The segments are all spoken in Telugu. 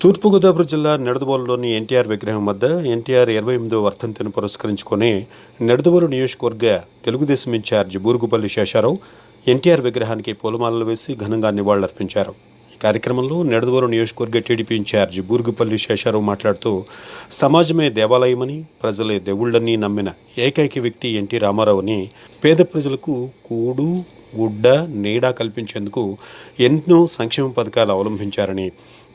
తూర్పుగోదావరి జిల్లా నిడదవోలులోని ఎన్టీఆర్ విగ్రహం వద్ద ఎన్టీఆర్ 28వ వర్ధంతిని పురస్కరించుకొని నిడదవోలు నియోజకవర్గ తెలుగుదేశం ఇన్ఛార్జ్ బూరుగుపల్లి శేషారావు ఎన్టీఆర్ విగ్రహానికి పూలమాలలు వేసి ఘనంగా నివాళులర్పించారు. ఈ కార్యక్రమంలో నిడదవోలు నియోజకవర్గ టీడీపీ ఇన్ఛార్జ్ బూరుగుపల్లి శేషారావు మాట్లాడుతూ సమాజమే దేవాలయమని, ప్రజలే దేవుళ్లని నమ్మిన ఏకైక వ్యక్తి ఎన్టీ రామారావు అని, పేద ప్రజలకు కూడు గుడ్డ నీడ కల్పించేందుకు ఎన్నో సంక్షేమ పథకాలు అవలంబించారని,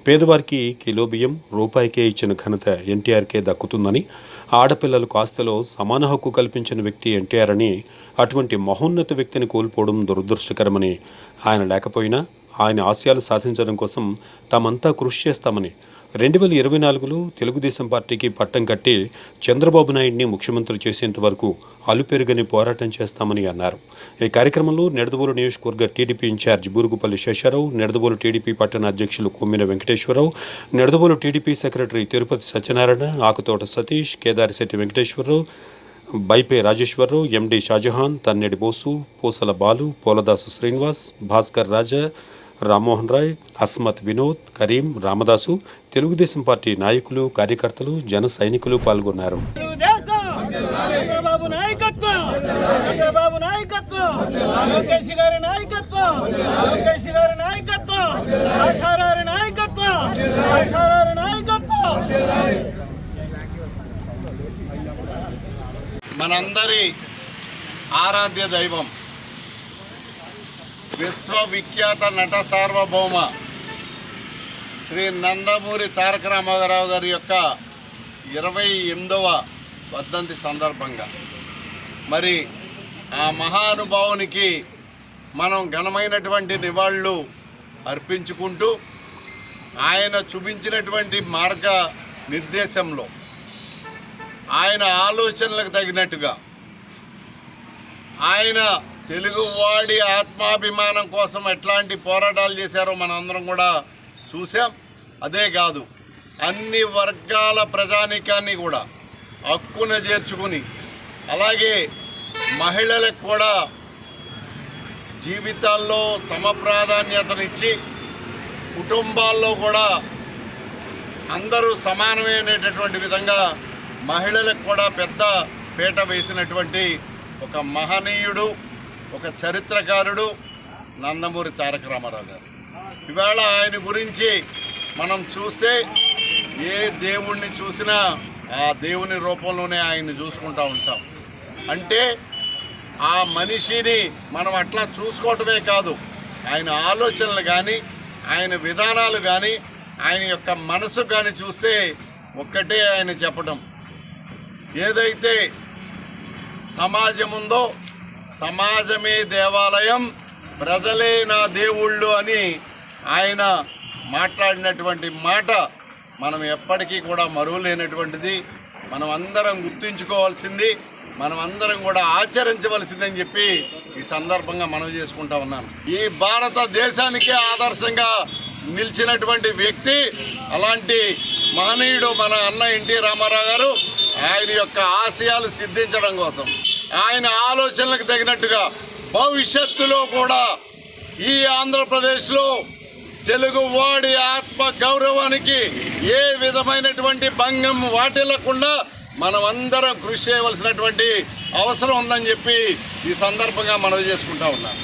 పేదవారికి కిలో బియ్యం రూపాయికే ఇచ్చిన ఘనత ఎన్టీఆర్కే దక్కుతుందని, ఆడపిల్లలకు ఆస్తిలో సమాన హక్కు కల్పించిన వ్యక్తి ఎన్టీఆర్ అని, అటువంటి మహోన్నత వ్యక్తిని కోల్పోవడం దురదృష్టకరమని, ఆయన లేకపోయినా ఆయన ఆశయాలు సాధించడం కోసం తామంతా కృషి చేస్తామని, 2024లో తెలుగుదేశం పార్టీకి పట్టం కట్టి చంద్రబాబు నాయుడిని ముఖ్యమంత్రి చేసేంత వరకు అలుపెరుగని పోరాటం చేస్తామని అన్నారు. ఈ కార్యక్రమంలో నిడదవోలు నియోజకవర్గ TDP incharge Burugupalli Sesharao, Nidadavolu TDP పట్టణ అధ్యక్షులు Kommina Venkateswararao, Nidadavolu TDP secretary Tirupati Satyanarayana, Akuthota Satish, Kedarisetti Venkateswararao, Baipe Rajeswararao, MD Shahjahan, Tannedi Bosu, Poosala Balu, Poladasu Srinivas, Bhaskar Raja, Rammohan Rai, Asmat Vinod, Karim, Ramadasu, Telugudesam party నాయకులు, కార్యకర్తలు, జన సైనికులు పాల్గొన్నారు. మనందరి ఆరాధ్య దైవం, విశ్వవిఖ్యాత నట సార్వభౌమ శ్రీ నందమూరి తారక రామారావు గారి యొక్క 28వ వర్ధంతి సందర్భంగా మరి ఆ మహానుభావునికి మనం ఘనమైనటువంటి నివాళులు అర్పించుకుంటూ ఆయన చూపించినటువంటి మార్గ నిర్దేశంలో ఆయన ఆలోచనలకు తగినట్టుగా ఆయన తెలుగువాడి ఆత్మాభిమానం కోసం ఎట్లాంటి పోరాటాలు చేశారో మనం అందరం కూడా చూసాం. అదే కాదు, అన్ని వర్గాల ప్రజానీకాన్ని కూడా హక్కున చేర్చుకుని, అలాగే మహిళలకు కూడా జీవితాల్లో సమప్రాధాన్యతనిచ్చి, కుటుంబాల్లో కూడా అందరూ సమానమైనటువంటి విధంగా మహిళలకు కూడా పెద్ద పీట వేసినటువంటి ఒక మహనీయుడు, ఒక చరిత్రకారుడు నందమూరి తారక రామారావు గారు. ఇవాళ ఆయన గురించి మనం చూస్తే ఏ దేవుణ్ణి చూసినా ఆ దేవుని రూపంలోనే ఆయన్ని చూసుకుంటూ ఉంటాం. అంటే ఆ మనిషిని మనం అట్లా చూసుకోవటమే కాదు, ఆయన ఆలోచనలు కానీ, ఆయన విధానాలు కానీ, ఆయన యొక్క మనసు కానీ చూస్తే ఒక్కటే ఆయన చెప్పడం, ఏదైతే సమాజం ఉందో సమాజమే దేవాలయం, ప్రజలే నా దేవుళ్ళు అని ఆయన మాట్లాడినటువంటి మాట మనం ఎప్పటికీ కూడా మరువలేనటువంటిది. మనం అందరం గుర్తుంచుకోవాల్సింది, మనం అందరం కూడా ఆచరించవలసిందని చెప్పి ఈ సందర్భంగా మనవి చేసుకుంటా ఉన్నాను. ఈ భారతదేశానికే ఆదర్శంగా నిలిచినటువంటి వ్యక్తి, అలాంటి మహనీయుడు మన అన్న ఎన్టీ రామారావు గారు. ఆయన యొక్క ఆశయాలు సిద్ధించడం కోసం, ఆయన ఆలోచనలకు తగినట్టుగా భవిష్యత్తులో కూడా ఈ ఆంధ్రప్రదేశ్లో తెలుగువాడి ఆత్మ గౌరవానికి ఏ విధమైనటువంటి భంగం వాటిల్లకుండా మనం అందరం కృషి చేయవలసినటువంటి అవసరం ఉందని చెప్పి ఈ సందర్భంగా మనవి చేసుకుంటా ఉన్నాను.